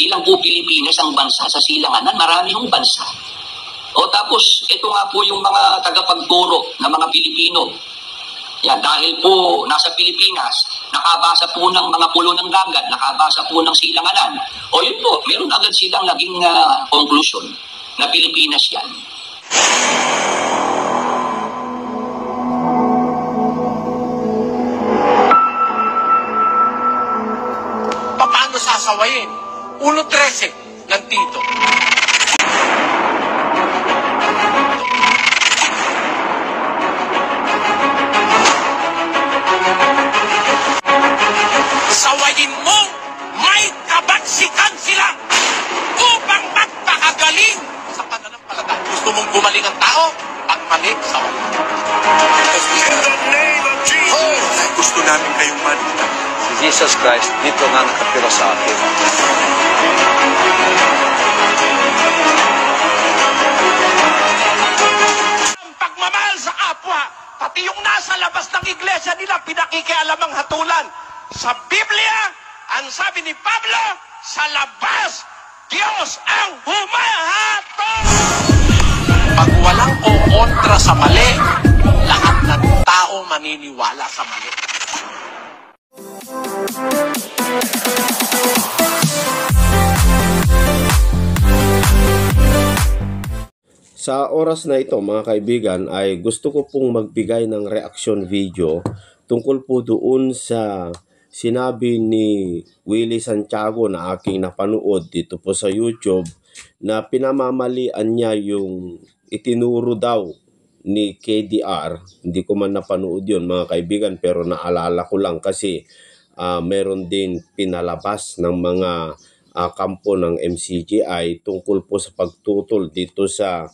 Hindi lang po Pilipinas ang bansa sa silanganan, marami hong bansa. O tapos, ito nga po yung mga tagapagturo ng mga Pilipino. Yan, dahil po nasa Pilipinas, nakabasa po ng mga pulo ng dagat, nakabasa po ng silanganan. O yun po, meron agad silang naging conclusion na Pilipinas yan. Paano sasawayin? 1.13 nandito. Sawayin mo, may kabaksikan sila upang magpakagaling sa pananampalataya. Gusto mong gumaling ang tao? Ang mali, sawayin. In the name of Jesus! Gusto namin kayong malita. Si Jesus Christ dito nga nakatira sa atin. Ang pagmamahal sa kapwa, pati yung nasa labas ng iglesia nila, pinakikialam ang hatulan. Sa Biblia, ang sabi ni Pablo, sa labas, Diyos ang humahatol. Pag walang kukontra sa mali, lahat ng tao maniniwala sa mali. Sa oras na ito mga kaibigan ay gusto ko pong magbigay ng reaction video tungkol po doon sa sinabi ni Willie Santiago na aking napanood dito po sa YouTube na pinamamalian niya yung itinuro daw ni KDR. Hindi ko man napanood yun mga kaibigan pero naalala ko lang kasi meron din pinalabas ng mga kampo ng MCGI tungkol po sa pagtutol dito sa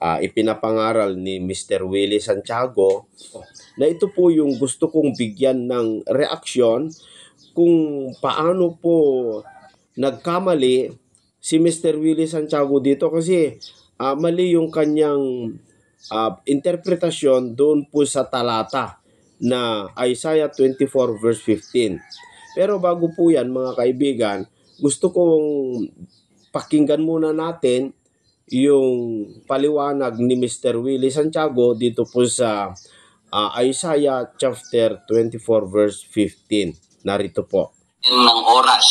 ipinapangaral ni Mr. Willie Santiago na ito po yung gusto kong bigyan ng reaksyon kung paano po nagkamali si Mr. Willie Santiago dito kasi mali yung kanyang interpretasyon doon po sa talata na Isaiah 24 verse 15. Pero bago po yan mga kaibigan, gusto kong pakinggan muna natin yung paliwanag ni Mr. Willie Santiago dito po sa Isaiah chapter 24 verse 15. Narito po. Ng oras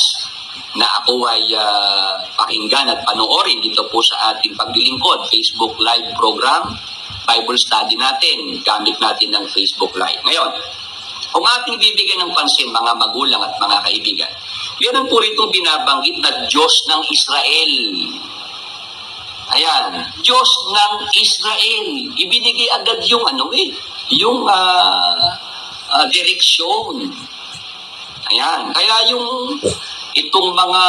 na ako ay pakinggan at panoorin dito po sa ating paglilingkod, Facebook Live program, Bible study natin, gamit natin ng Facebook Live. Ngayon, kung ating bibigyan ng pansin mga magulang at mga kaibigan, meron po rito binabanggit na Diyos ng Israel. Ayan, Diyos ng Israel. Ibinigay agad yung yung direksyon. Ayan, kaya yung itong mga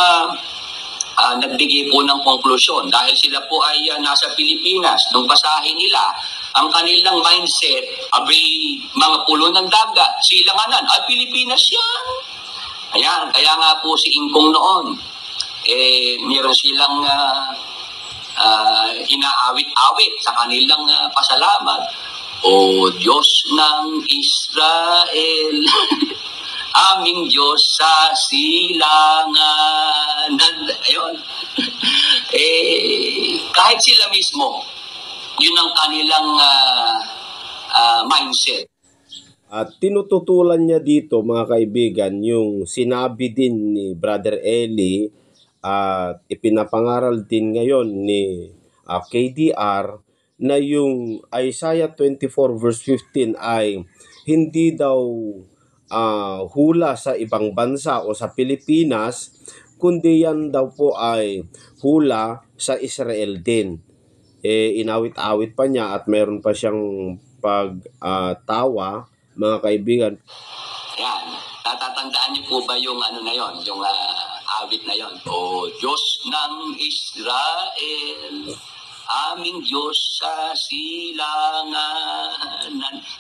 nagbigay po ng konklusyon dahil sila po ay nasa Pilipinas, nung basahin nila, ang kanilang mindset, abay, mga pulo ng dagat, silanganan, Pilipinas yan. Ayan, kaya nga po si Ingkong noon, meron silang inaawit-awit sa kanilang pasalamat. O Diyos ng Israel, aming Diyos sa silangan. Ayun. Kahit sila mismo, yun ang kanilang mindset. At tinututulan niya dito mga kaibigan yung sinabi din ni Brother Eli at ipinapangaral din ngayon ni KDR na yung Isaiah 24 verse 15 ay hindi daw hula sa ibang bansa o sa Pilipinas, kundi yan daw po ay hula sa Israel din. Inawit-awit pa niya at meron pa siyang pagtawa mga kaibigan. Yan, natatandaan niyo po ba yung na yon, yung awit na yon? O Diyos ng Israel, aming Diyos sa silanganan,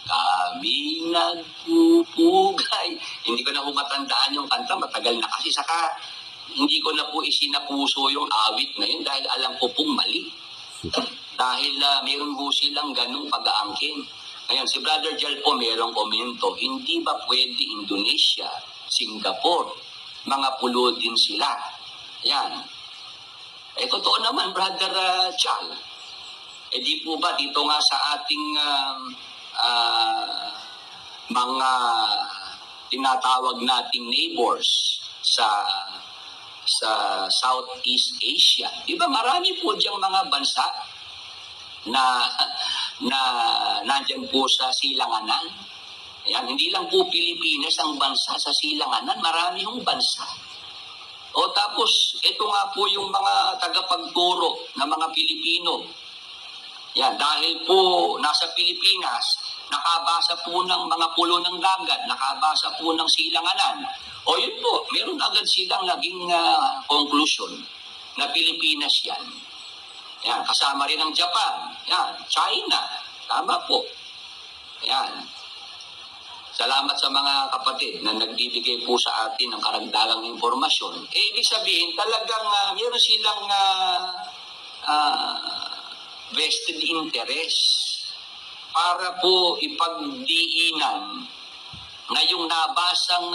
kami nagpupugay. Hindi ko na po matandaan yung kanta, matagal na kasi, saka hindi ko na po isinapuso yung awit na yun dahil alam ko pong mali. Dahil mayroon po silang ganung pag-aangkin. Ngayon, si Brother Jel po mayroong komento, hindi ba pwede Indonesia, Singapore, mga pulo din sila? Yan. Totoo naman, Brother Chal. Di po ba dito nga sa ating mga tinatawag nating neighbors sa Southeast Asia. Di ba marami po diyang mga bansa na nandyan po sa silanganan. Ayan, hindi lang po Pilipinas ang bansa sa silanganan, marami yung bansa. Tapos, ito nga po yung mga tagapagturo ng mga Pilipino. Yan, dahil po nasa Pilipinas, nakabasa po ng mga pulo ng dagat, nakabasa po ng silanganan. Yun po, meron agad silang naging conclusion na Pilipinas yan. Yan, kasama rin ang Japan, yan, China, tama po. Yan. Salamat sa mga kapatid na nagbibigay po sa atin ng karagdagang informasyon. Ibig sabihin, talagang meron silang vested interest para po ipagdiinan na yung nabasang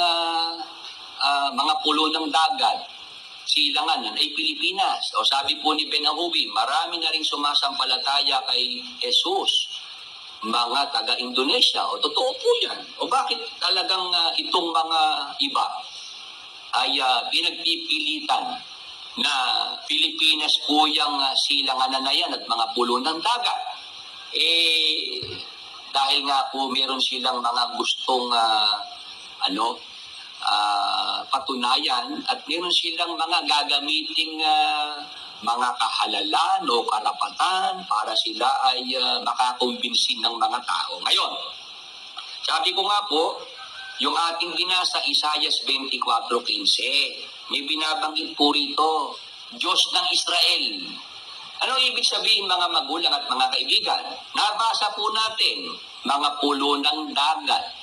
mga pulo ng dagat, silanganan ay Pilipinas. Sabi po ni Benahubi, marami na rin sumasampalataya kay Jesus, mga taga-Indonesia. Totoo po yan. Bakit talagang itong mga iba ay pinagpipilitan na Pilipinas po yung silanganan na yan at mga pulo ng dagat? Dahil nga po meron silang mga gustong patunayan at meron silang mga gagamiting mga kahalalan o karapatan para sila ay makakumbinsin ng mga tao. Ngayon, sabi ko nga po, yung ating binasa Isaias 24:15, may binabanggit po rito, Diyos ng Israel. Ano ibig sabihin, mga magulang at mga kaibigan? Nabasa po natin, mga pulo ng dagat,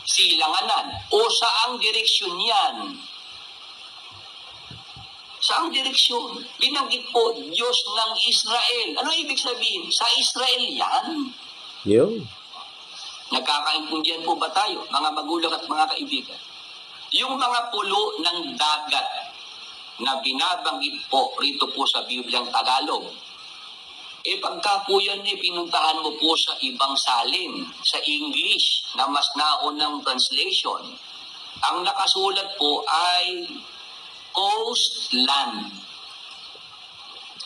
silanganan, o saang direksyon yan? Saang direksyon? Binanggit po, Diyos ng Israel. Ano ibig sabihin? Sa Israel yan. Yun. Nagkakaintindihan po ba tayo, mga magulang at mga kaibigan? Yung mga pulo ng dagat na binabanggit po rito po sa Bibliang Tagalog, pagka po yan pinuntahan mo po sa ibang salin, sa English, na mas naunang translation, ang nakasulat po ay coastland.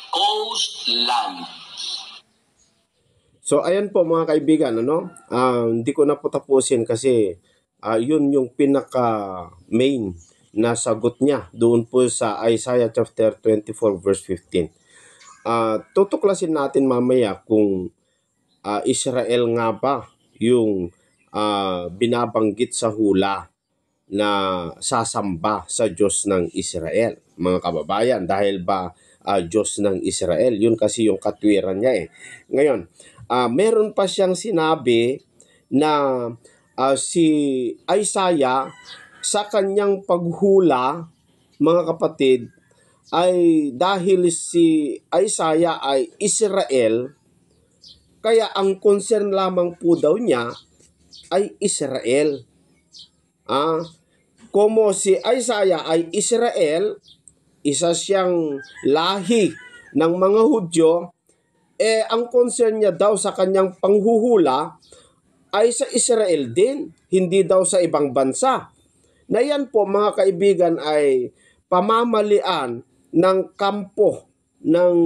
Coastland. So ayan po mga kaibigan, hindi ko na po tapusin kasi yun yung pinaka main na sagot niya doon po sa Isaiah chapter 24 verse 15. Tutuklasin natin mamaya kung Israel nga ba yung binabanggit sa hula na sasamba sa Diyos ng Israel, mga kababayan, dahil ba Diyos ng Israel? Yun kasi yung katwiran niya Ngayon, meron pa siyang sinabi na si Isaiah sa kanyang paghula, mga kapatid, ay dahil si Isaiah ay Israel, kaya ang concern lamang po daw niya ay Israel. Como si Isaiah ay Israel, isa siyang lahi ng mga Hudyo, ang concern niya daw sa kanyang panghuhula ay sa Israel din, hindi daw sa ibang bansa. Na yan po mga kaibigan ay pamamalian ng kampo ng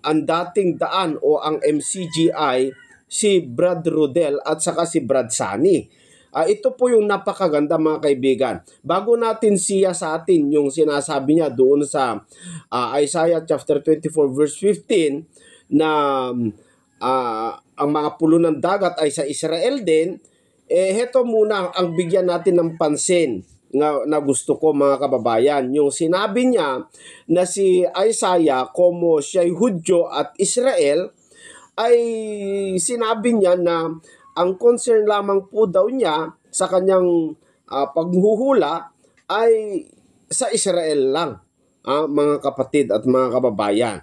ang dating daan o ang MCGI, si Brad Rodel at saka si Brad Sani. Ito po yung napakaganda mga kaibigan. Bago natin siya sa atin yung sinasabi niya doon sa Isaiah chapter 24 verse 15 na ang mga pulo ng dagat ay sa Israel din, heto muna ang bigyan natin ng pansin na gusto ko mga kababayan. Yung sinabi niya na si Isaiah, como siya'y Hudyo at Israel, ay sinabi niya na ang concern lamang po daw niya sa kanyang paghuhula ay sa Israel lang, mga kapatid at mga kababayan.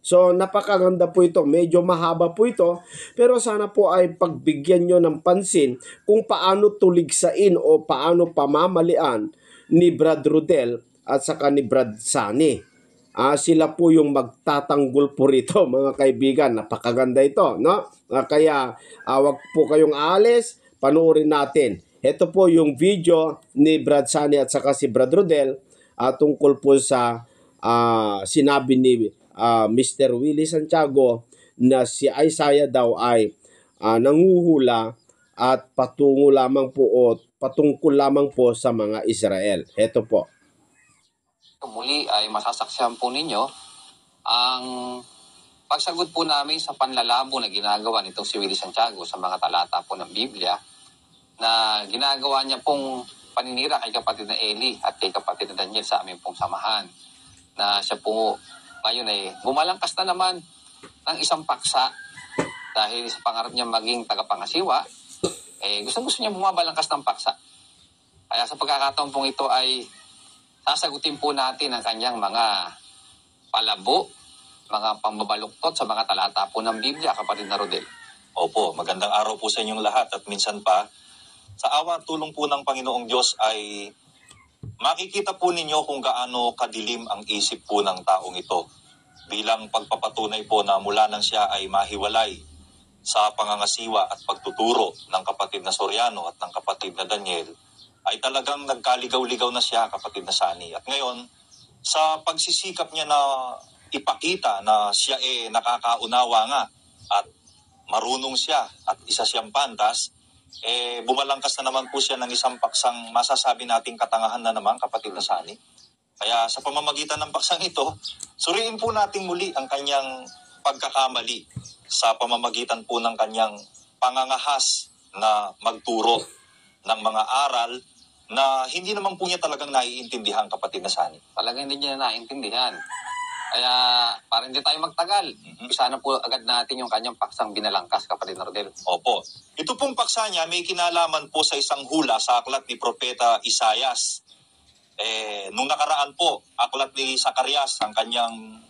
So napakaganda po ito, medyo mahaba po ito, pero sana po ay pagbigyan nyo ng pansin kung paano tuligsain o paano pamamalian ni Brad Rodel at saka ni Brad Sani. sila po yung magtatanggol po rito, mga kaibigan. Napakaganda ito, no? Kaya wag po kayong aalis, panoorin natin. Ito po yung video ni Brad Sunny at saka si Brad Rodel tungkol po sa sinabi ni Mr. Willie Santiago na si Isaiah daw ay nanguhula at patungkol lamang po sa mga Israel. Ito po. Muli ay masasaksihan po ninyo ang pagsagot po namin sa panlalabo na ginagawa nitong si Willie Santiago sa mga talata po ng Biblia na ginagawa niya pong paninira kay kapatid na Eli at kay kapatid na Daniel sa aming pong samahan, na siya po ngayon ay bumalangkas na naman ng isang paksa dahil sa pangarap niya maging tagapangasiwa, gusto niya bumabalangkas ng paksa. Kaya sa pagkakataon pong ito ay sasagutin po natin ang kanyang mga palabo, mga pambabaluktot sa mga talata po ng Biblia, kapatid na Rodel. Opo, magandang araw po sa inyong lahat at minsan pa, sa awa at tulong po ng Panginoong Diyos ay makikita po ninyo kung gaano kadilim ang isip po ng taong ito bilang pagpapatunay po na mula nang siya ay mahiwalay sa pangangasiwa at pagtuturo ng kapatid na Soriano at ng kapatid na Daniel, ay talagang nagkaligaw-ligaw na siya, kapatid na Sunny. At ngayon, sa pagsisikap niya na ipakita na siya nakakaunawa nga at marunong siya at isa siyang pantas, bumalangkas na naman po siya ng isang paksang masasabi nating katangahan na naman, kapatid na Sunny. Kaya sa pamamagitan ng paksang ito, suriin po natin muli ang kanyang pagkakamali sa pamamagitan po ng kanyang pangangahas na magturo ng mga aral na hindi naman po niya talagang naiintindihan, kapatid na Sunny. Talagang hindi niya naiintindihan. Kaya para hindi tayo magtagal, isa na po agad natin yung kanyang paksang binalangkas, kapatid na Rodel. Opo. Ito pong paksa niya may kinalaman po sa isang hula sa aklat ni Propeta Isaias. Nung nakaraan po, aklat ni Zacarias ang kanyang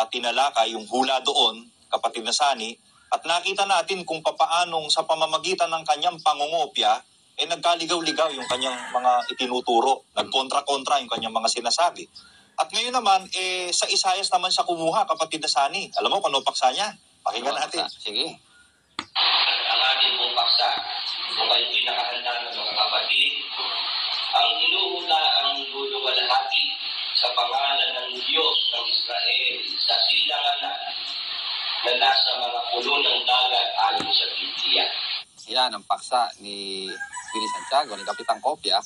tinalakay, yung hula doon, kapatid na Sunny, at nakita natin kung papaanong sa pamamagitan ng kanyang pangungopya, nagkaligaw-ligaw yung kanyang mga itinuturo, nagkontra-kontra yung kanyang mga sinasabi. At ngayon naman, sa Isaias naman siya kumuha, kapatid na Sunny. Alam mo kung ano paksa niya? Pakinggan natin. Sige. Ang ating pong paksa, kung kayo pinakahanda ng mga kapatid, ang inuhula ang luluwalhati sa pangalan ng Diyos ng Israel sa silanganan na nasa mga pulo ng dagat ayon sa Biblia. Yan ang paksa ni Willie Santiago, ni Kapitang Kopya.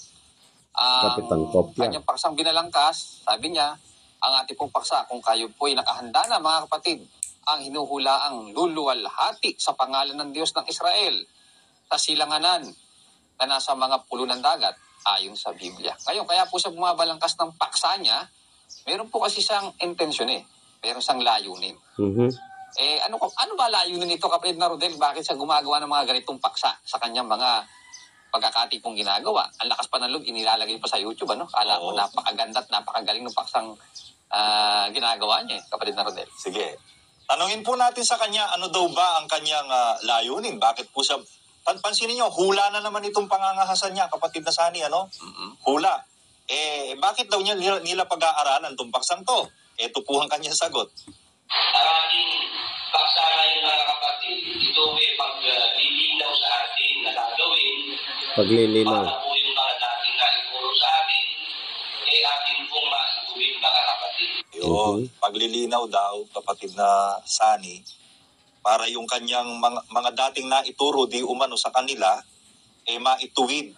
Kapitang Kopya. Kanyang paksang binalangkas, sabi niya, ang ating pong paksa, kung kayo po'y nakahanda na, mga kapatid, ang hinuhula ang luluwalhati sa pangalan ng Diyos ng Israel sa silanganan na nasa mga pulo ng dagat ayon sa Biblia. Ngayon, kaya po siya bumabalangkas ng paksa niya, meron po kasi siyang intensyon meron siyang layunin. Ano ba layunin nito, kapatid na Rodel? Bakit siya gumagawa ng mga ganitong paksa sa kanyang mga pagkakatipong ginagawa? Ang lakas pa ng loob, inilalagay pa sa YouTube, ano? Kala mo napakaganda at napakagaling ng paksang ginagawa niya, kapatid na Rodel. Sige. Tanungin po natin sa kanya, ano daw ba ang kanyang layunin? Bakit po siya... Pansinin niyo, hula na naman itong pangangahasan niya, kapatid na Sunny, ano? Hula. Bakit daw nila pag-aaralan itong paksang to? Ito po ang kanyang sagot. Ang ating paksa ngayon, mga kapatid, ito ay paglilinaw sa atin na gagawin Paglilinaw. para po yung mga dating naituro sa atin, atin pong maituwid, mga kapatid. Yun, paglilinaw daw, kapatid na Sunny, para yung kanyang mga dating naituro di umano sa kanila, maituwid.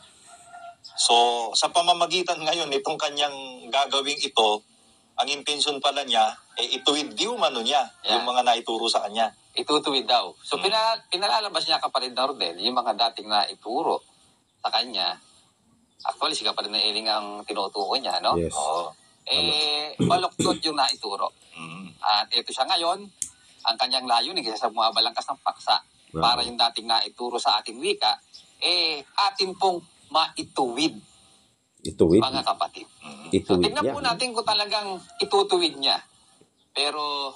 So, sa pamamagitan ngayon, itong kanyang gagawing ito, ang intensyon pala niya, ituwid di umano niya yung mga naituro sa kanya. Itutuwid daw. So, pinalalabas niya, kapatid na Rodel, yung mga dating naituro sa kanya. Actually, si kapatid na Eling ang tinutukoy niya, no? Yes. Oo. Baluktot yung naituro. At ito siya ngayon, ang kanyang layunin, kasi sa bumabalangkas ng paksa, para yung dating naituro sa ating wika, atin pong maituwid. Ituwid. Mga kapatid. Ituwid Tingnan po niya. natin kung talagang itutuwid niya. Pero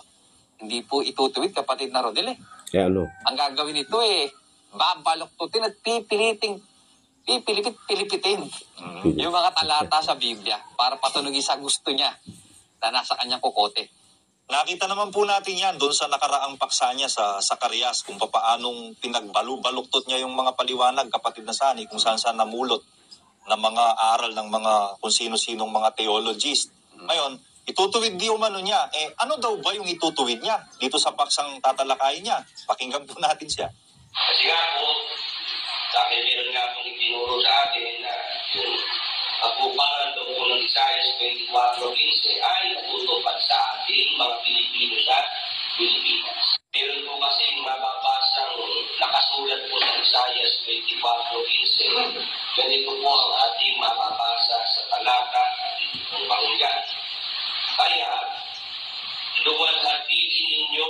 hindi po itutuwid, kapatid na Rodel. Ano? Ang gagawin nito babaluktutin at pipilipitin yung mga talata sa Biblia para patunugin sa gusto niya. na nasa kanyang kokote. Nakita naman po natin yan doon sa nakaraang paksa niya sa Zacarias kung paanong pinagbaluktot niya yung mga paliwanag, kapatid na Sani, kung saan namulot ng mga aral ng mga kung sino-sinong mga theologist. Ngayon, itutuwid di umano niya. Ano daw ba yung itutuwid niya dito sa paksang tatalakayin niya? Pakinggan po natin siya. Kasi nga po, dahil meron nga pong itinuro sa atin na yung kapuparan daw po ng Isaiah 24:15 ay natutupad sa ating mga Pilipino sa Pilipinas. Meron po kasi mababasang nakasulat po sa Isaiah 24:15. Ganito po ang ating mababasa sa talata ng pakinggan. Kaya, luwalhatiin ninyo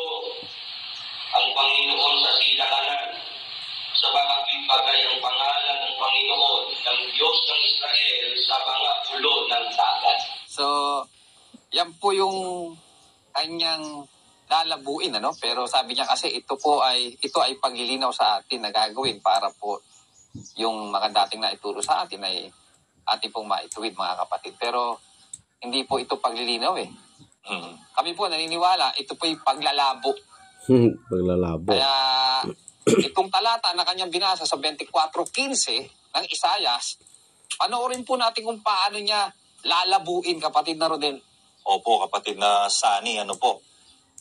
ang Panginoon sa silanganan, sa mga pagpagay ang pangalan ng Panginoon, ng Diyos ng Israel, sa mga ulo ng dagat. So, yan po yung kanyang lalabuin, ano? Pero sabi niya kasi ito ay paglilinaw sa atin na gagawin para po yung mga dating na ituro sa atin ay ating pong maituwid, mga kapatid. Pero hindi po ito paglilinaw eh. Kami po naniniwala, ito po yung paglalabo. Paglalabo. Kaya itong talata na kanyang binasa sa 24:15 ng Isayas, panoorin po natin kung paano niya lalabuin, kapatid na Rodel. Opo, kapatid na Sani, ano po.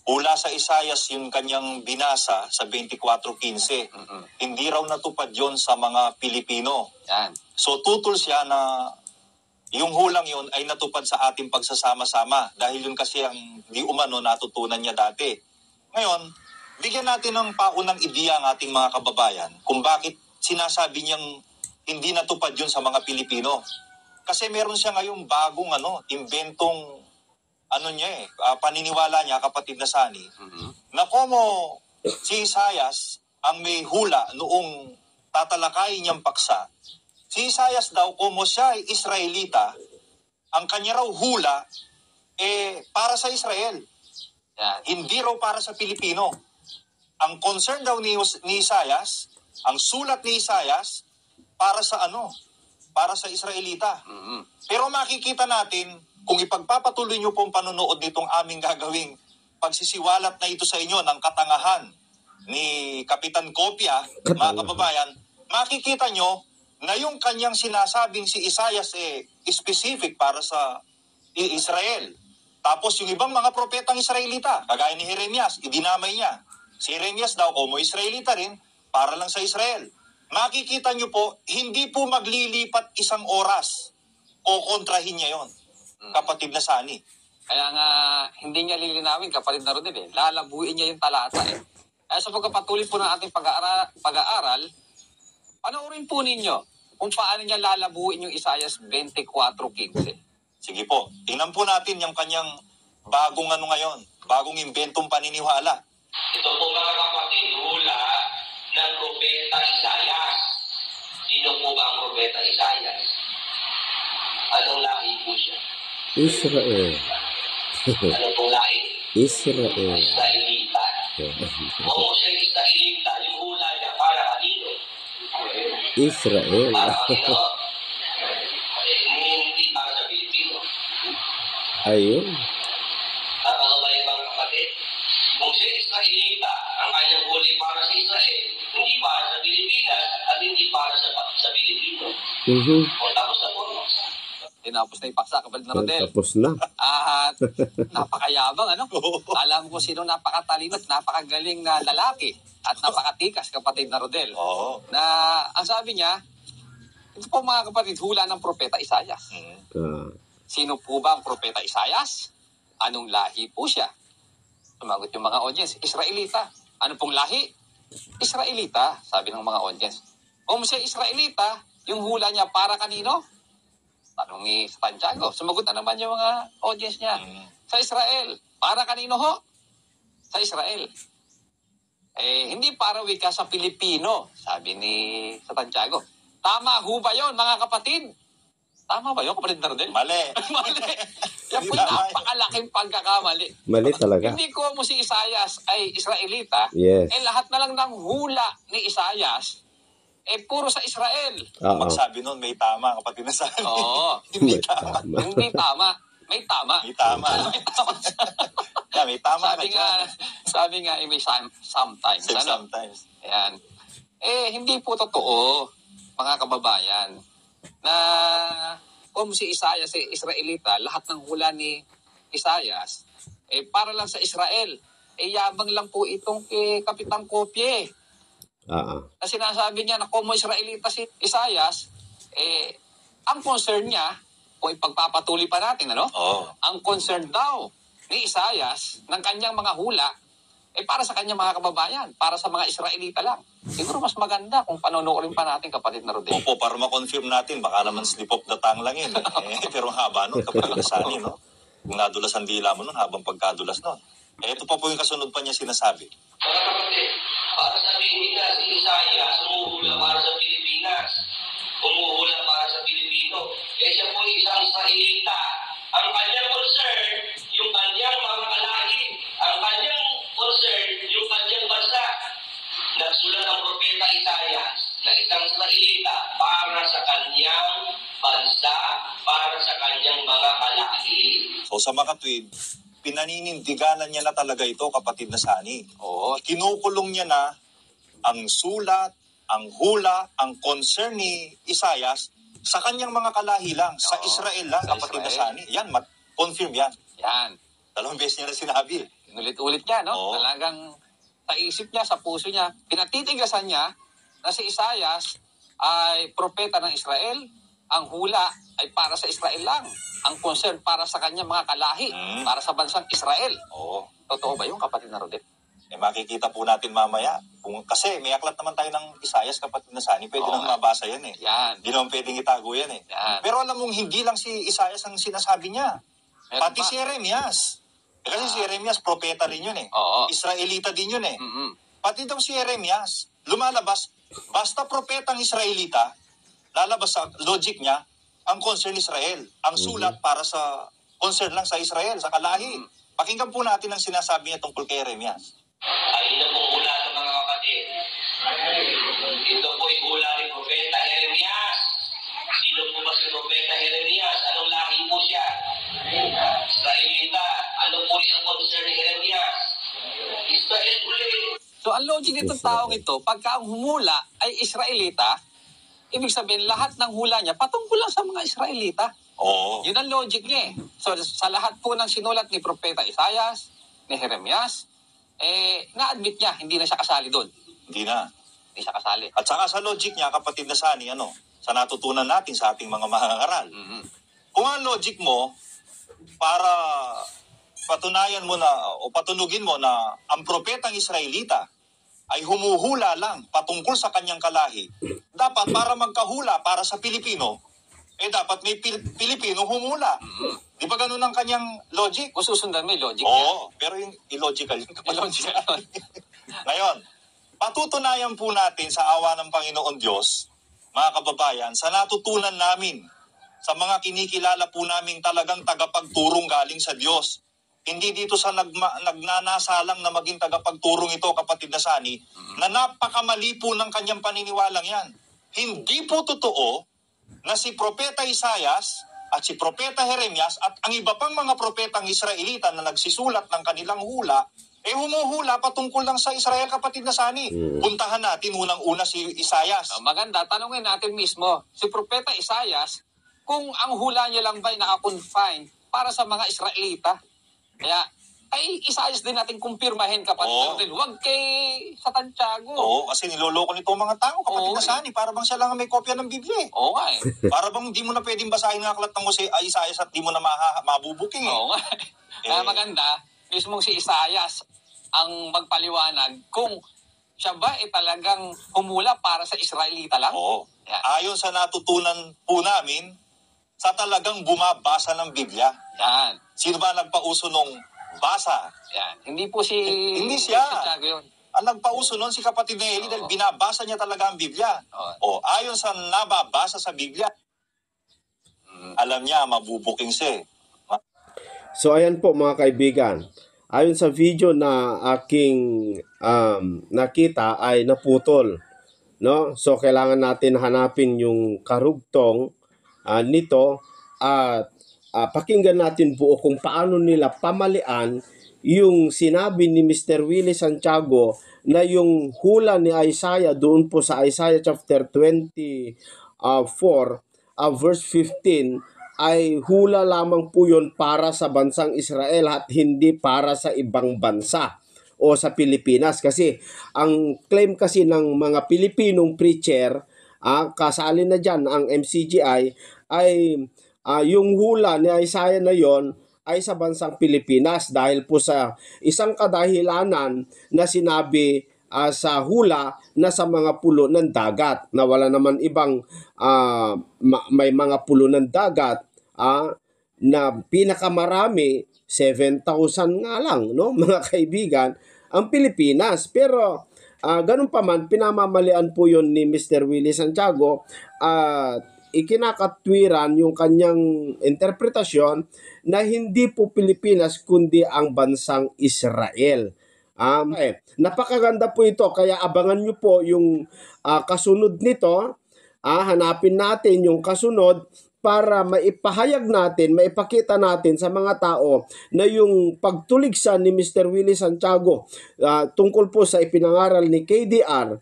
Mula sa Isayas yung kanyang binasa sa 24:15. Hindi raw natupad yon sa mga Pilipino. Yan. So tutol siya na yung hulang yun ay natupad sa ating pagsasama-sama dahil yun kasi ang di umano natutunan niya dati. Ngayon, bigyan natin ng paunang ideya ang ating mga kababayan kung bakit sinasabi niyang hindi natupad yun sa mga Pilipino. Kasi meron siya ngayong bagong inventong paniniwala niya, kapatid na Sani, na como si Isayas ang may hula noong tatalakayin niyang paksa, si Isayas daw, como siya ay Israelita, ang kanya raw hula para sa Israel. Yan. Hindi raw para sa Pilipino. Ang concern daw ni Isayas, ang sulat ni Isayas, para sa para sa Israelita. Pero makikita natin, kung ipagpapatuloy niyo pong panonood nitong aming gagawing pagsisiwalat na ito sa inyo ng katangahan ni Kapitan Kopya, mga kababayan, makikita nyo na yung kanyang sinasabing si Isayas specific para sa Israel. Tapos yung ibang mga propetang Israelita, kagaya ni Jeremias, idinamay niya. Si Jeremias daw, como Israelita rin, para lang sa Israel. Makikita nyo po, hindi po maglilipat isang oras o kontrahin niya yon, kapatid na Sani. Kaya nga, hindi niya lilinawin, kapatid na Rodel, lalabuin niya yung talata Kaya sa pagkapatuloy po ng ating pag-aaral, panoorin po ninyo kung paano niya lalabuin yung Isaiah 24:15. Sige po, tingnan po natin yung kanyang bagong ngayon, bagong inventong paniniwala. Ito po mga kapatid, hula ng propeta Isayas. Sino po ba ang propeta Isayas? Anong lahi po siya? Israel. Ano pong lahi? Israel. Israelita. Oo, siya Israelita. Yung hula niya para kanino? Israel. Para kanino? Hindi para sa Pilipino. Ayun. Tama ba yung mga kapatid? Kung siya Israelita, ang kanyang huli para sa Israel, hindi para sa Pilipinas at hindi para sa Pilipino. O tapos na po. Tinapos na yung paksa, kapatid na Rodel. Tapos na. At napakayabang, alam ko sino napakatalino at napakagaling na lalaki at napakatikas, kapatid na Rodel. Oo. Na ang sabi niya, ito po mga kapatid, hula ng propeta Isayas. Sino po ba ang propeta Isayas? Anong lahi po siya? Sumagot yung mga audience, Israelita. Ano pong lahi? Israelita, sabi ng mga audience. Kung siya Israelita, yung hula niya para kanino? Tanong ni Santiago. Sumagot na naman yung mga audience niya. Sa Israel. Para kanino ho? Sa Israel. Hindi para wika sa Pilipino, sabi ni Santiago. Tama ho ba yun, mga kapatid? Tama ba yun, kapatid na Rodel? Mali. Mali. Yan po yung napakalaking pagkakamali. Mali talaga. Hindi ko mo si Isayas ay Israelita. Yes. Lahat na lang ng hula ni Isayas, puro sa Israel. Oo. Magsabi nun, may tama, kapatid na Sani. Oo. Hindi tama. Hindi tama. may tama. May tama. May tama. Yeah, may tama ka sabi nga, may sometimes. Sometimes. Ayan. Hindi po totoo, mga kababayan, na kung si Isaias ay Israelita, lahat ng hula ni Isaias, para lang sa Israel. Yabang lang po itong Kapitang Kopye. Na sinasabi niya na kung Israelita si Isaias, ang concern niya, kung ipagpapatuloy pa natin, ang concern daw ni Isaias ng kanyang mga hula, para sa kanyang mga kababayan, para sa mga Israelita lang. Siguro mas maganda kung panonoorin pa natin, kapatid na Rodel. Opo, para ma-confirm natin, baka naman slip of the tongue lang yun. Pero ang haba nun, kapatid na Sani, no? Kung nadulas ang dila mo nun, habang pagkadulas nun. Ito pa po yung kasunod pa niya sinasabi. Mga kapatid, para sabihin nila si Isaiah, sumuhula para sa Pilipinas. Umuhula para sa Pilipino. Siya po isang Israelita. Ang kanyang concern, yung kanyang mga kalahi. Ang kanyang concern, yung kanyang bansa. Nagsulat ang propeta Isaiah na isang Israelita para sa kanyang bansa, para sa kanyang mga kalahi. So sa makatwid, pinaninindiganan niya na talaga ito, kapatid na Sani. Oo. Kinukulong niya na ang sulat, ang hula, ang concern ni Isaias sa kanyang mga kalahi lang, sa Israel lang, sa kapatid na Israel. Sani. Yan, confirm yan. Yan. 2 beses niya na sinabi. Inulit-ulit niya, no? Oo. Talagang sa isip niya, sa puso niya, pinatitigasan niya na si Isaias ay propeta ng Israel. Ang hula ay para sa Israel lang. Ang concern para sa kanyang mga kalahi, para sa bansang Israel. Oo. Totoo ba yung kapatid na Rodel? Makikita po natin mamaya. Kasi may aklat naman tayo ng Isaias, kapatid na Sani. Pwede Oo nang nga. mabasa yan . Yan. Hindi naman pwedeng itago yan . Yan. Pero alam mong hindi lang si Isaias ang sinasabi niya. Meron Pati pa. si Jeremias. Kasi si Jeremias, propeta rin yun . Oo. Israelita din yun . Mm-mm. Pati daw si Jeremias, lumalabas, basta propetang Israelita, lalabas sa logic niya, ang concern Israel. Ang sulat para sa concern lang sa Israel, sa kalahi. Pakinggan po natin ang sinasabi niya tungkol kay Jeremias. Ayun na pong hula ng mga kapatid. Ito po yung hula ni Propeta Jeremias. Sino po ba si Propeta Jeremias? Anong lahi po siya? Israelita. Ano po rin ang concern ni Jeremias? Israel ulit. So ang logic nitong taong ito, pagka ang humula ay Israelita, ibig sabihin lahat ng hula niya patungkol lang sa mga Israelita. Oo. Yun ang logic niya . So sa lahat po ng sinulat ni Propeta Isaias, ni Jeremias, na-admit niya, hindi na siya kasali doon. Hindi na. Hindi siya kasali. At saka sa logic niya, kapatid na Sani, sa natutunan natin sa ating mga mangangaral. Mm-hmm. Kung ang logic mo, para patunayan mo na, o patunugin mo na ang propetang Israelita ay humuhula lang patungkol sa kanyang kalahi, dapat para magkahula para sa Pilipino, dapat may Pilipino humula. Di ba ganun ang kanyang logic? Kung susundan mo yung logic niya. Oo, pero yung illogical yun. Illogical yun. Ngayon, patutunayan po natin sa awa ng Panginoon Diyos, mga kababayan, sa natutunan namin, sa mga kinikilala po namin talagang tagapagturong galing sa Diyos. Hindi dito sa nagnanasalang na maging tagapagturong ito, kapatid na Sani, na napakamali po ng kanyang paniniwalang yan. Hindi po totoo na si Propeta Isaias at si Propeta Jeremias at ang iba pang mga propetang Israelita na nagsisulat ng kanilang hula, humuhula patungkol lang sa Israel, kapatid na Sani. Puntahan natin unang-una si Isaias. Maganda, tanungin natin mismo, si Propeta Isaias, kung ang hula niya lang ba'y nakakonfine para sa mga Israelita. Kaya, ay Isaias din natin kumpirmahin, kapatid Oo. natin. Huwag kay sa Santiago. Oo, kasi niloloko nito ang mga tao, kapatid Oo, na Sani. Para bang siya lang ang may kopya ng Biblia . Oo nga . Para bang di mo na pwedeng basahin ng aklat ng Isaias at di mo na mabubuking . Oo nga . Kaya maganda, mismong si Isaias ang magpaliwanag kung siya ba talagang humula para sa Israelita lang. Oo. Yan. Ayon sa natutunan po namin, sa talagang bumabasa ng Biblia. Yan. Sino ba nagpauso nung basa? Yan. Hindi po si... Hindi siya. Santiago yun. Ang nagpauso nun si kapatid na Eli dahil binabasa niya talaga ang Biblia. O ayon sa nababasa sa Biblia, alam niya, mabubuking siya . So ayan po mga kaibigan. Ayon sa video na aking nakita ay naputol, no? So kailangan natin hanapin yung karugtong nito at pakinggan natin buo kung paano nila pamalian yung sinabi ni Mr. Willie Santiago na yung hula ni Isaiah doon po sa Isaiah chapter 24 verse 15 ay hula lamang po yun para sa bansang Israel at hindi para sa ibang bansa o sa Pilipinas. Kasi ang claim kasi ng mga Pilipinong preacher, kasali na dyan ang MCGI, ay yung hula ni Isaiah na yon ay sa bansang Pilipinas dahil po sa isang kadahilanan na sinabi sa hula na sa mga pulo ng dagat na wala naman ibang may mga pulo ng dagat na pinakamarami 7,000 nga lang, no, mga kaibigan, ang Pilipinas. Pero ganun pa man, pinamamalian po yun ni Mr. Willie Santiago at ikinakatwiran yung kanyang interpretasyon na hindi po Pilipinas kundi ang bansang Israel. Napakaganda po ito, kaya abangan nyo po yung kasunod nito. Hanapin natin yung kasunod para maipahayag natin, maipakita natin sa mga tao na yung pagtuligsa ni Mr. Willie Santiago tungkol po sa ipinangaral ni KDR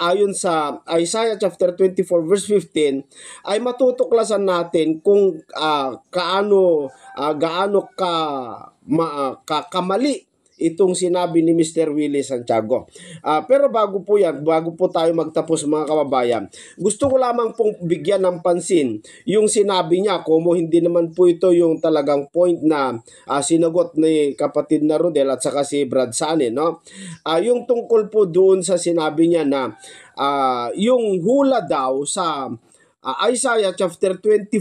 ayon sa Isaiah chapter 24 verse 15 ay matutuklasan natin kung gaano kamali itong sinabi ni Mr. Willie Santiago. Pero bago po tayo magtapos mga kababayan, gusto ko lamang pong bigyan ng pansin yung sinabi niya, kumo hindi naman po ito yung talagang point na sinagot ni kapatid na Rodel at saka si Brad Sane, no? Yung tungkol po doon sa sinabi niya na yung hula daw sa Isaiah chapter 24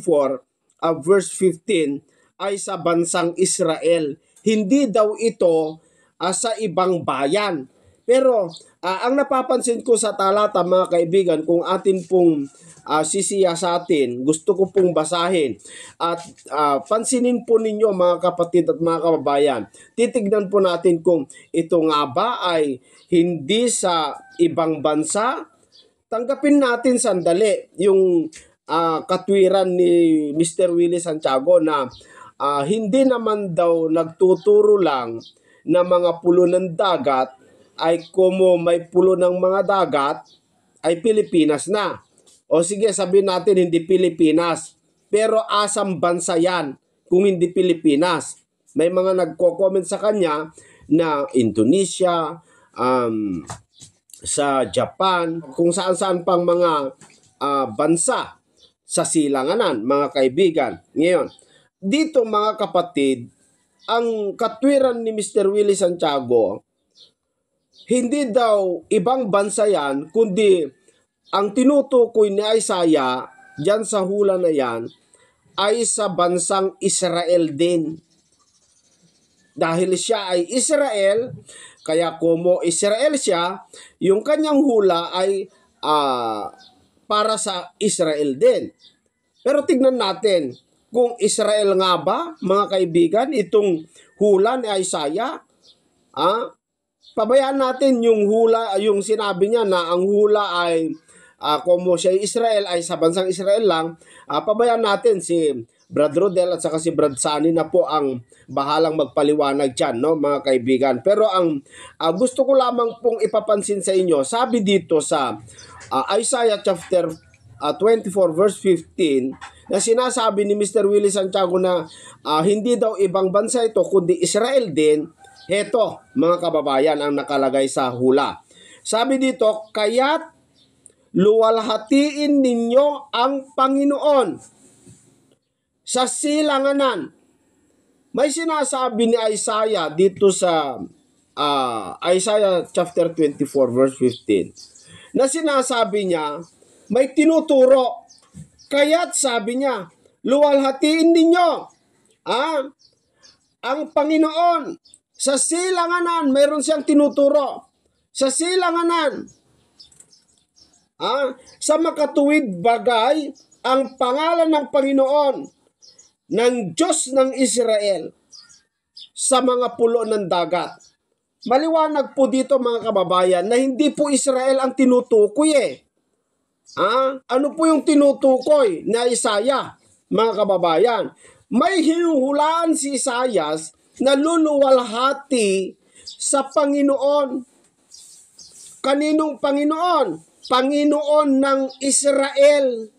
verse 15 ay sa bansang Israel. Hindi daw ito sa ibang bayan. Pero ang napapansin ko sa talata mga kaibigan, kung atin pong sisiyasatin, gusto ko pong basahin at pansinin po ninyo mga kapatid at mga kababayan. Titignan po natin kung ito nga ba ay hindi sa ibang bansa. Tanggapin natin sandali yung katwiran ni Mr. Willie Santiago na hindi naman daw nagtuturo lang na mga pulo ng dagat ay kumo may pulo ng mga dagat ay Pilipinas na. O sige, sabihin natin hindi Pilipinas, pero asang bansa yan kung hindi Pilipinas. May mga nagko-comment sa kanya na Indonesia, sa Japan, kung saan-saan pang mga bansa sa silanganan, mga kaibigan. Ngayon, dito mga kapatid, ang katwiran ni Mr. Willie Santiago, hindi daw ibang bansa yan, kundi ang tinutukoy ni Isaiah dyan sa hula na yan ay sa bansang Israel din. Dahil siya ay Israel, kaya kumo Israel siya, yung kanyang hula ay para sa Israel din. Pero tignan natin, kung Israel nga ba, mga kaibigan, itong hula ni Isaiah, pabayaan natin yung hula, yung sinabi niya na ang hula ay, kung siya Israel ay sa bansang Israel lang, pabayaan natin si Brad Rodel at saka si Brad Sani na po ang bahalang magpaliwanag dyan, no, mga kaibigan. Pero ang gusto ko lamang pong ipapansin sa inyo, sabi dito sa Isaiah chapter 24 verse 15, na sinasabi ni Mr. Willie Santiago na hindi daw ibang bansa ito kundi Israel din. Heto mga kababayan ang nakalagay sa hula. Sabi dito, kaya't luwalhatiin ninyo ang Panginoon sa silanganan. May sinasabi ni Isaiah dito sa Isaiah chapter 24 verse 15 na sinasabi niya, may tinuturo. Kaya't sabi niya, luwalhatiin ninyo ang Panginoon sa silanganan. Mayroon siyang tinuturo sa silanganan. Sa makatuwid bagay ang pangalan ng Panginoon ng Diyos ng Israel sa mga pulo ng dagat. Maliwanag po dito mga kababayan na hindi po Israel ang tinutukoy Ano po yung tinutukoy na Isaiah, mga kababayan? may hinuhulaan si Isaias na luluwalhati sa Panginoon. Kaninong Panginoon? Panginoon ng Israel.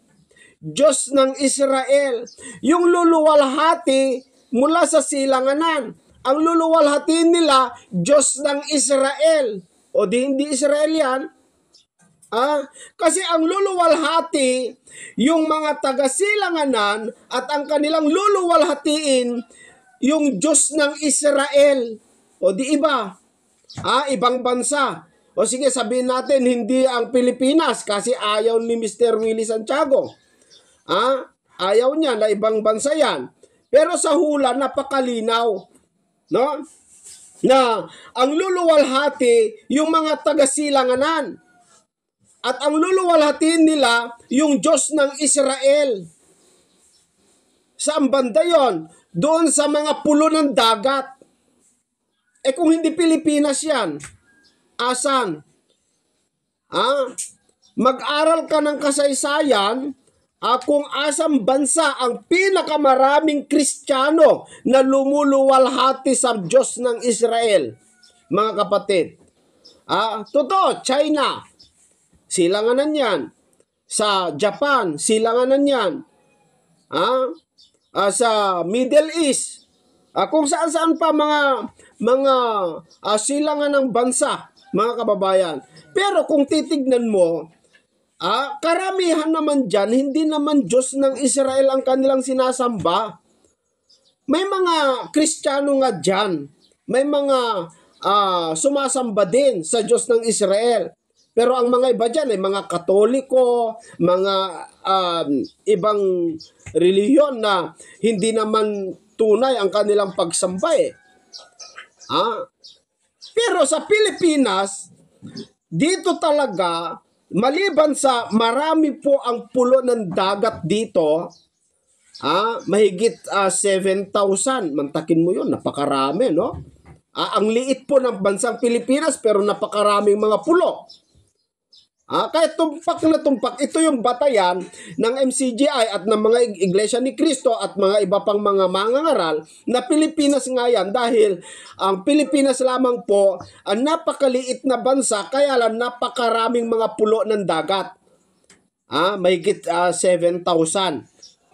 Diyos ng Israel. Yung luluwalhati mula sa silanganan. Ang luluwalhati nila, Diyos ng Israel. O di hindi Israel yan. Kasi ang luluwalhati, yung mga taga-silanganan at ang kanilang luluwalhatiin, yung Diyos ng Israel. O di iba. Ibang bansa. O sige, sabihin natin, hindi ang Pilipinas kasi ayaw ni Mr. Willie Santiago. Ayaw niya na ibang bansa yan. Pero sa hula, napakalinaw. No? Na ang luluwalhati, yung mga taga-silanganan. At ang luluwalhatiin nila, yung Diyos ng Israel. Saan banda yon? Doon sa mga pulo ng dagat. Kung hindi Pilipinas yan, asan? Mag-aral ka ng kasaysayan kung asang bansa ang pinakamaraming Kristiyano na lumuluwalhati sa Diyos ng Israel. Mga kapatid. Totoo, China. Silanganan yan. Sa Japan, silanganan yan. Sa Middle East. Kung saan-saan pa mga silangan ng bansa, mga kababayan. Pero kung titignan mo, karamihan naman dyan, hindi naman Diyos ng Israel ang kanilang sinasamba. May mga Kristiyano nga dyan. May mga sumasamba din sa Diyos ng Israel. Pero ang mga iba dyan ay mga Katoliko, mga ibang reliyon na hindi naman tunay ang kanilang pagsamba Pero sa Pilipinas, dito talaga, maliban sa marami po ang pulo ng dagat dito, mahigit 7,000. Mantakin mo yun, napakarami, no? Ang liit po ng bansang Pilipinas pero napakaraming mga pulo. Kaya tumpak na tumpak, ito yung batayan ng MCGI at ng mga Iglesia ni Cristo at mga iba pang mga mangangaral na Pilipinas nga yan dahil ang Pilipinas lamang po ang napakaliit na bansa kaya lang napakaraming mga pulo ng dagat. Mahigit 7,000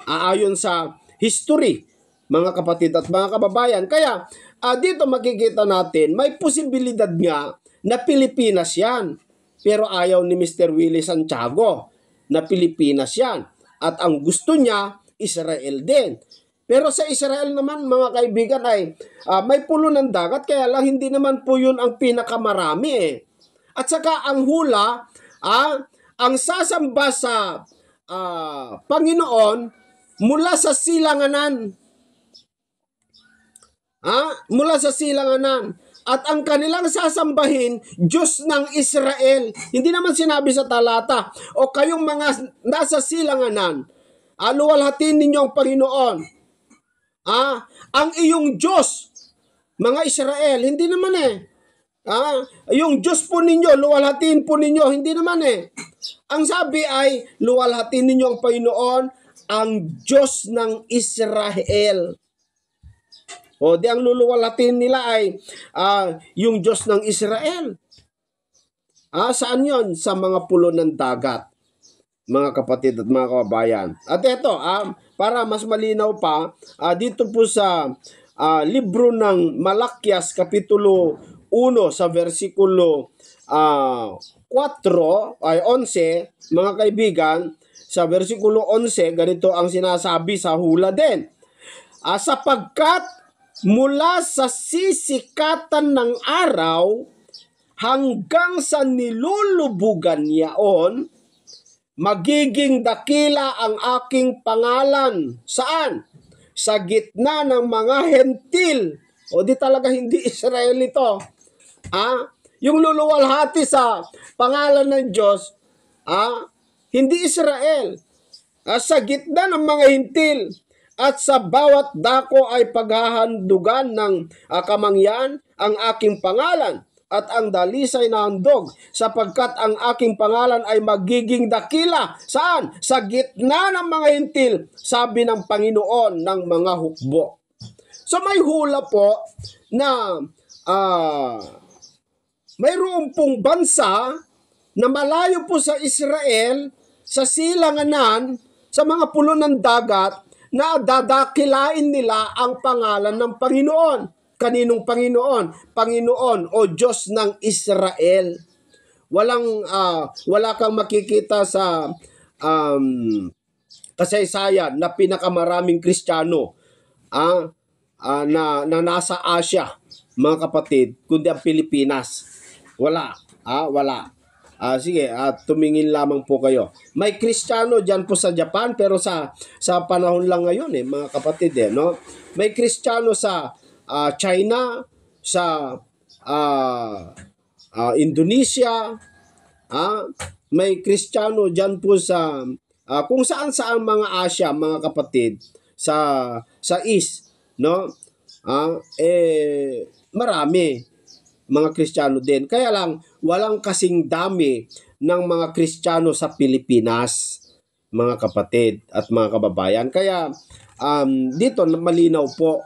ayon sa history, mga kapatid at mga kababayan. Kaya dito makikita natin may posibilidad nga na Pilipinas yan. Pero ayaw ni Mr. Willie Santiago na Pilipinas yan. At ang gusto niya, Israel din. Pero sa Israel naman, mga kaibigan, ay may pulo ng dagat, kaya lang hindi naman po yun ang pinakamarami At saka ang hula, ang sasamba sa Panginoon mula sa silanganan. Mula sa silanganan. At ang kanilang sasambahin, Diyos ng Israel. Hindi naman sinabi sa talata, o kayong mga nasa silanganan, luwalhatiin ninyo ang Panginoon. Ang iyong Diyos, mga Israel, hindi naman yung Diyos po ninyo, luwalhatiin po ninyo, hindi naman Ang sabi ay, luwalhatiin ninyo ang Panginoon, ang Diyos ng Israel. O di ang luluwalhatiin nila ay yung Diyos ng Israel. Saan yon? Sa mga pulo ng dagat, mga kapatid at mga kababayan. At ito, para mas malinaw pa, dito po sa libro ng Malakias, Kapitulo 1, sa versikulo 4 ay 11, mga kaibigan, sa versikulo 11, ganito ang sinasabi sa hula din. Sapagkat mula sa sisikatan ng araw hanggang sa nilulubugan niyaon, magiging dakila ang aking pangalan. Saan? Sa gitna ng mga hentil. O di talaga hindi Israel ito. Yung luluwalhati sa pangalan ng Diyos, hindi Israel. Sa gitna ng mga hentil. At sa bawat dako ay paghahandugan ng kamangyan ang aking pangalan. at ang dalisay na handog, sapagkat ang aking pangalan ay magiging dakila. Saan? Sa gitna ng mga hintil, sabi ng Panginoon ng mga hukbo. So may hula po na mayroon pong bansa na malayo po sa Israel, sa silanganan, sa mga pulo ng dagat, na dadakilain nila ang pangalan ng Panginoon. Kaninong Panginoon? Panginoon o Diyos ng Israel. Wala kang makikita sa kasaysayan na pinakamaraming Kristiyano na nasa Asia, mga kapatid, kundi ang Pilipinas. Wala. Sige, tumingin lamang po kayo. May Kristiyano dyan po sa Japan, pero sa panahon lang ngayon, mga kapatid, no? May Kristiyano sa China, sa Indonesia, may Kristiyano dyan po sa kung saan mga Asia, mga kapatid, sa East, no? Marami mga Kristiyano din. Kaya lang, walang kasing dami ng mga Kristiyano sa Pilipinas, mga kapatid at mga kababayan. Kaya dito malinaw po,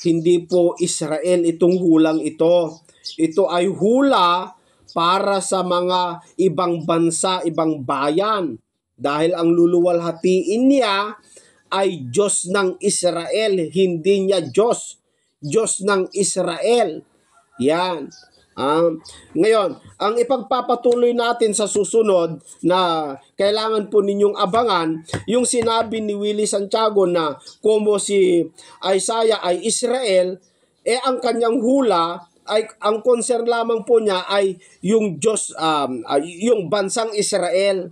hindi po Israel itong hulang ito. Ito ay hula para sa mga ibang bansa, ibang bayan. Dahil ang luluwalhatiin niya ay Diyos ng Israel, hindi niya Diyos. Diyos ng Israel. Yan. Ngayon, ang ipagpapatuloy natin sa susunod na kailangan po ninyong abangan, yung sinabi ni Willie Santiago na como si Isaiah ay Israel, ang kanyang hula ay ang concern lamang po niya ay yung Diyos, yung bansang Israel.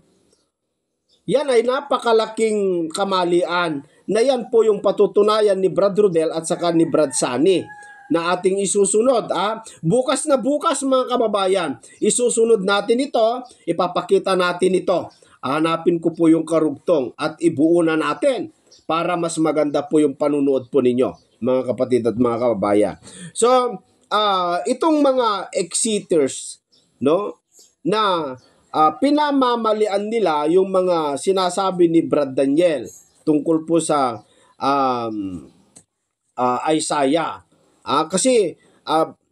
Yan ay napakalaking kamalian na yan po yung patutunayan ni Brad Rodel at saka ni Brad Sani na ating isusunod. Bukas na bukas, mga kababayan, isusunod natin ito, ipapakita natin ito. Hanapin ko po yung karugtong at ibuo na natin para mas maganda po yung panunood po ninyo, mga kapatid at mga kababayan. So, itong mga exiters, no, na pinamamalian nila yung mga sinasabi ni Brad Daniel tungkol po sa Isaiah. Kasi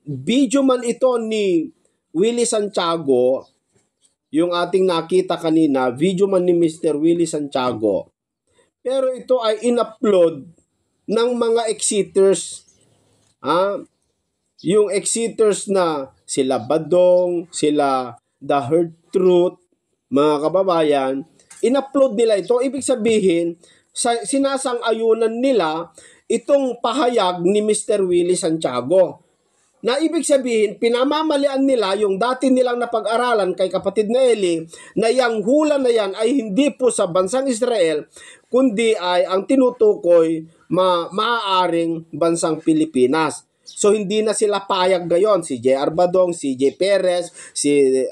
video man ito ni Willie Santiago, yung ating nakita kanina, video man ni Mr. Willie Santiago. Pero ito ay in-upload ng mga exiters. Yung exiters na sila Badong, sila The Herd Truth, mga kababayan, in-upload nila ito. Ibig sabihin, sinasang-ayunan nila itong pahayag ni Mr. Willie Santiago. Na ibig sabihin, pinamamalian nila yung dati nilang napag-aralan kay kapatid na Eli, na yung hula na yan ay hindi po sa bansang Israel, kundi ay ang tinutukoy maaaring bansang Pilipinas. So hindi na sila payag gayon, si J.R. Badong, si J. Perez, si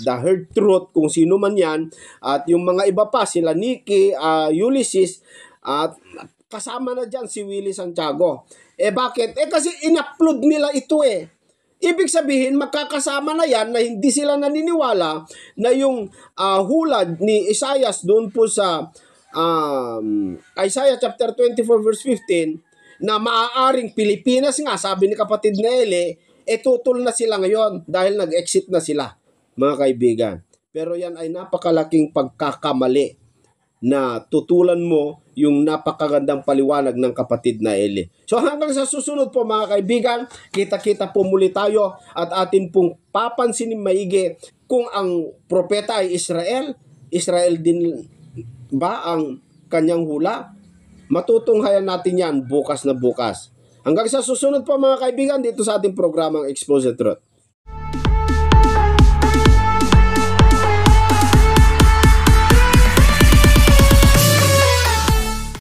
The Herd Truth, kung sino man yan, at yung mga iba pa, sila Nikki, Ulysses, at kasama na dyan si Willie Santiago. Bakit? Kasi in-upload nila ito Ibig sabihin, magkakasama na yan na hindi sila naniniwala na yung hula ni Isaiah doon po sa Isaiah chapter 24 verse 15 na maaaring Pilipinas nga, sabi ni kapatid na Eli, tutol na sila ngayon dahil nag-exit na sila, mga kaibigan. Pero yan ay napakalaking pagkakamali na tutulan mo yung napakagandang paliwanag ng kapatid na Eli. So hanggang sa susunod po, mga kaibigan, kita-kita po muli tayo at atin pong papansinin maigi kung ang propeta ay Israel. Israel din ba ang kanyang hula? Matutunghayan natin yan bukas na bukas. Hanggang sa susunod po, mga kaibigan, dito sa ating programang Expose the Truth.